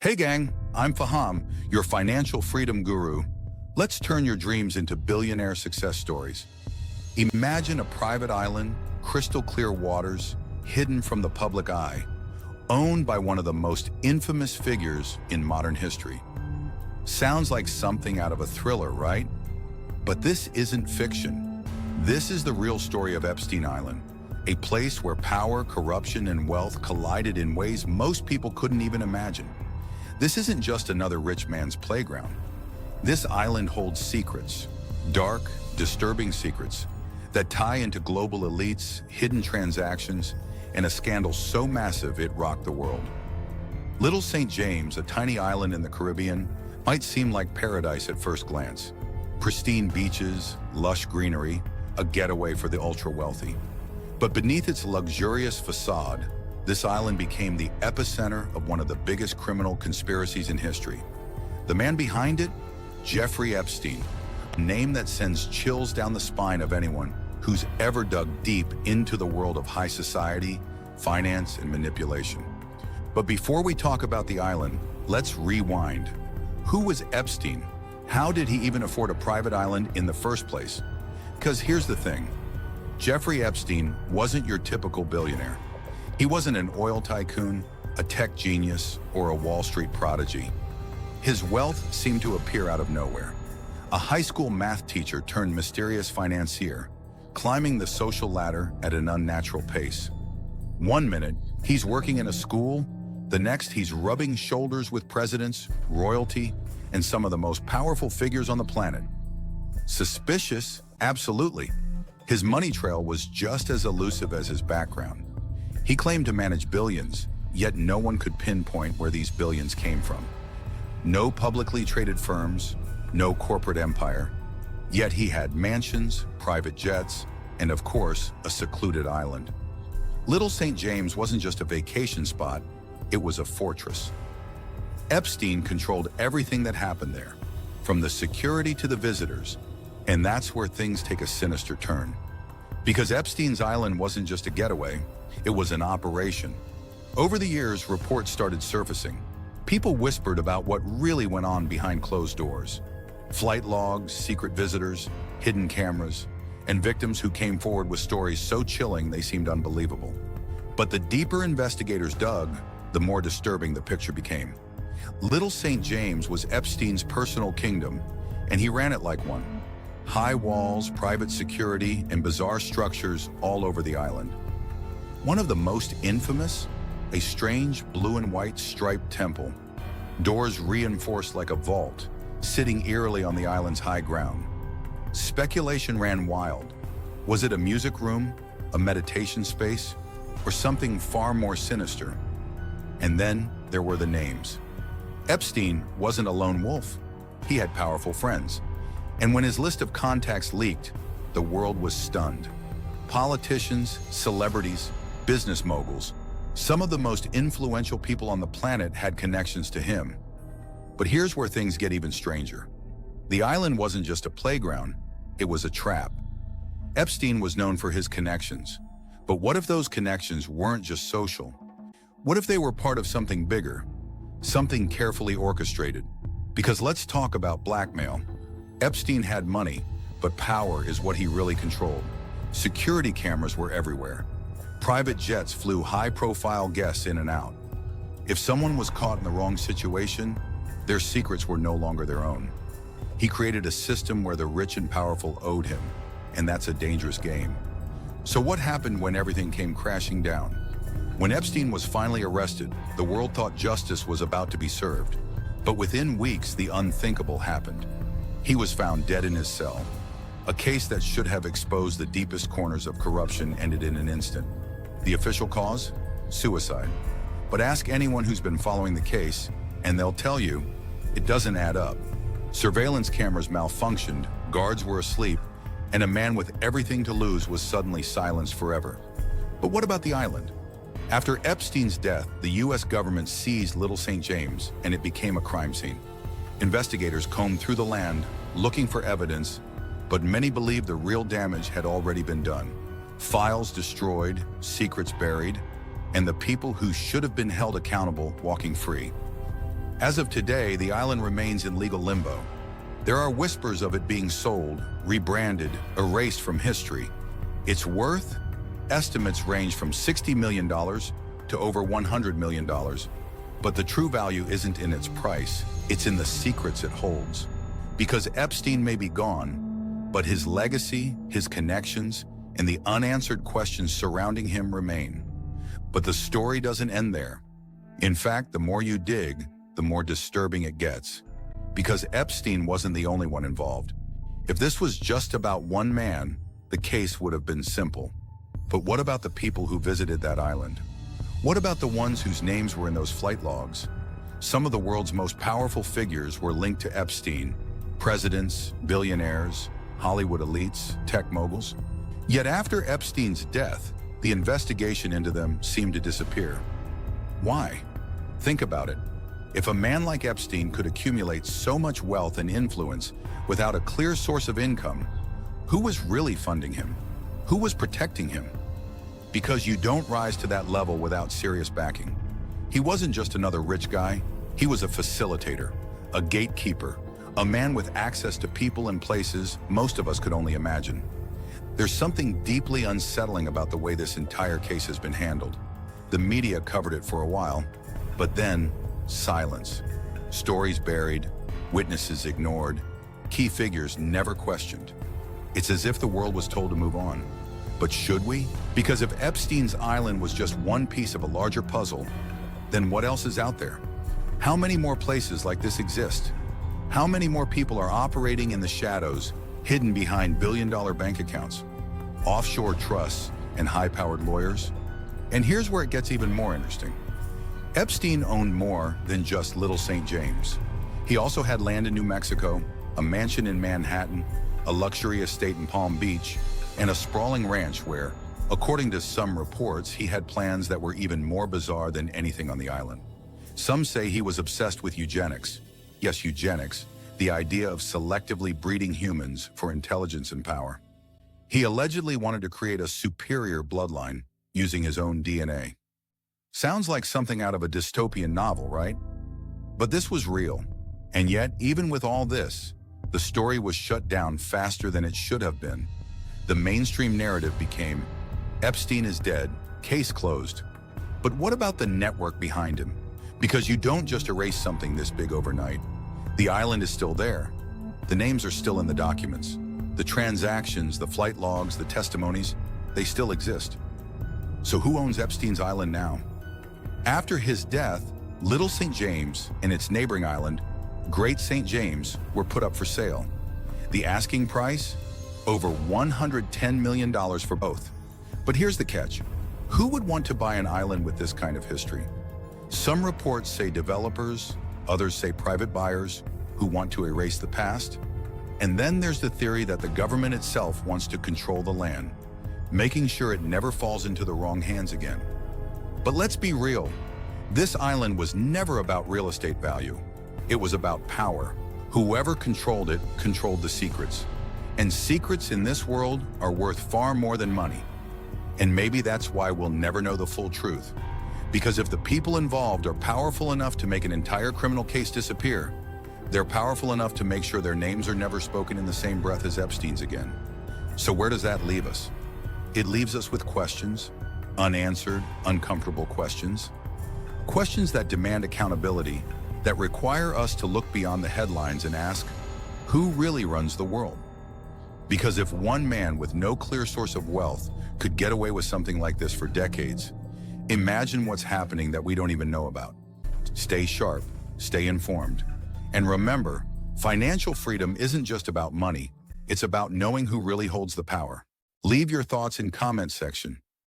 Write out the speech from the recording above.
Hey gang, I'm Fahaam, your financial freedom guru. Let's turn your dreams into billionaire success stories. Imagine a private island, crystal clear waters, hidden from the public eye, owned by one of the most infamous figures in modern history. Sounds like something out of a thriller, right? But this isn't fiction. This is the real story of Epstein Island, a place where power, corruption, and wealth collided in ways most people couldn't even imagine. This isn't just another rich man's playground. This island holds secrets, dark, disturbing secrets, that tie into global elites, hidden transactions, and a scandal so massive it rocked the world. Little St. James, a tiny island in the Caribbean, might seem like paradise at first glance. Pristine beaches, lush greenery, a getaway for the ultra-wealthy. But beneath its luxurious facade, this island became the epicenter of one of the biggest criminal conspiracies in history. The man behind it? Jeffrey Epstein, a name that sends chills down the spine of anyone who's ever dug deep into the world of high society, finance, and manipulation. But before we talk about the island, let's rewind. Who was Epstein? How did he even afford a private island in the first place? Because here's the thing. Jeffrey Epstein wasn't your typical billionaire. He wasn't an oil tycoon, a tech genius, or a Wall Street prodigy. His wealth seemed to appear out of nowhere. A high school math teacher turned mysterious financier, climbing the social ladder at an unnatural pace. One minute, he's working in a school. The next, he's rubbing shoulders with presidents, royalty, and some of the most powerful figures on the planet. Suspicious? Absolutely. His money trail was just as elusive as his background. He claimed to manage billions, yet no one could pinpoint where these billions came from. No publicly traded firms, no corporate empire, yet he had mansions, private jets, and of course, a secluded island. Little St. James wasn't just a vacation spot, it was a fortress. Epstein controlled everything that happened there, from the security to the visitors, and that's where things take a sinister turn. Because Epstein's island wasn't just a getaway, it was an operation. Over the years, reports started surfacing. People whispered about what really went on behind closed doors. Flight logs, secret visitors, hidden cameras, and victims who came forward with stories so chilling they seemed unbelievable. But the deeper investigators dug, the more disturbing the picture became. Little St. James was Epstein's personal kingdom, and he ran it like one. High walls, private security, and bizarre structures all over the island. One of the most infamous, a strange blue and white striped temple. Doors reinforced like a vault, sitting eerily on the island's high ground. Speculation ran wild. Was it a music room, a meditation space, or something far more sinister? And then there were the names. Epstein wasn't a lone wolf. He had powerful friends. And when his list of contacts leaked, the world was stunned. Politicians, celebrities, business moguls, some of the most influential people on the planet had connections to him. But here's where things get even stranger. The island wasn't just a playground, it was a trap. Epstein was known for his connections. But what if those connections weren't just social? What if they were part of something bigger, something carefully orchestrated? Because let's talk about blackmail. Epstein had money, but power is what he really controlled. Security cameras were everywhere. Private jets flew high-profile guests in and out. If someone was caught in the wrong situation, their secrets were no longer their own. He created a system where the rich and powerful owed him, and that's a dangerous game. So what happened when everything came crashing down? When Epstein was finally arrested, the world thought justice was about to be served. But within weeks, the unthinkable happened. He was found dead in his cell. A case that should have exposed the deepest corners of corruption ended in an instant. The official cause? Suicide. But ask anyone who's been following the case, and they'll tell you, it doesn't add up. Surveillance cameras malfunctioned, guards were asleep, and a man with everything to lose was suddenly silenced forever. But what about the island? After Epstein's death, the US government seized Little St. James, and it became a crime scene. Investigators combed through the land, looking for evidence, but many believed the real damage had already been done. Files destroyed, secrets buried, and the people who should have been held accountable walking free. As of today, the island remains in legal limbo. There are whispers of it being sold, rebranded, erased from history. Its worth? Estimates range from $60 million to over $100 million. But the true value isn't in its price, it's in the secrets it holds. Because Epstein may be gone, but his legacy, his connections, and the unanswered questions surrounding him remain. But the story doesn't end there. In fact, the more you dig, the more disturbing it gets. Because Epstein wasn't the only one involved. If this was just about one man, the case would have been simple. But what about the people who visited that island? What about the ones whose names were in those flight logs? Some of the world's most powerful figures were linked to Epstein. Presidents, billionaires, Hollywood elites, tech moguls. Yet after Epstein's death, the investigation into them seemed to disappear. Why? Think about it. If a man like Epstein could accumulate so much wealth and influence without a clear source of income, who was really funding him? Who was protecting him? Because you don't rise to that level without serious backing. He wasn't just another rich guy, he was a facilitator, a gatekeeper, a man with access to people and places most of us could only imagine. There's something deeply unsettling about the way this entire case has been handled. The media covered it for a while, but then silence. Stories buried, witnesses ignored, key figures never questioned. It's as if the world was told to move on. But should we? Because if Epstein's island was just one piece of a larger puzzle, then what else is out there? How many more places like this exist? How many more people are operating in the shadows, hidden behind billion-dollar bank accounts, offshore trusts, and high-powered lawyers? And here's where it gets even more interesting. Epstein owned more than just Little St. James. He also had land in New Mexico, a mansion in Manhattan, a luxury estate in Palm Beach, and a sprawling ranch where, according to some reports, he had plans that were even more bizarre than anything on the island. Some say he was obsessed with eugenics. Yes, eugenics, the idea of selectively breeding humans for intelligence and power. He allegedly wanted to create a superior bloodline using his own DNA. Sounds like something out of a dystopian novel, right? But this was real. And yet, even with all this, the story was shut down faster than it should have been. The mainstream narrative became, Epstein is dead, case closed. But what about the network behind him? Because you don't just erase something this big overnight. The island is still there. The names are still in the documents. The transactions, the flight logs, the testimonies, they still exist. So who owns Epstein's island now? After his death, Little St. James and its neighboring island, Great St. James, were put up for sale. The asking price? Over $110 million for both. But here's the catch. Who would want to buy an island with this kind of history? Some reports say developers, others say private buyers who want to erase the past. And then there's the theory that the government itself wants to control the land, making sure it never falls into the wrong hands again. But let's be real. This island was never about real estate value. It was about power. Whoever controlled it controlled the secrets. And secrets in this world are worth far more than money. And maybe that's why we'll never know the full truth. Because if the people involved are powerful enough to make an entire criminal case disappear, they're powerful enough to make sure their names are never spoken in the same breath as Epstein's again. So where does that leave us? It leaves us with questions, unanswered, uncomfortable questions. Questions that demand accountability, that require us to look beyond the headlines and ask, who really runs the world? Because if one man with no clear source of wealth could get away with something like this for decades, imagine what's happening that we don't even know about. Stay sharp, stay informed. And remember, financial freedom isn't just about money, it's about knowing who really holds the power. Leave your thoughts in comment section.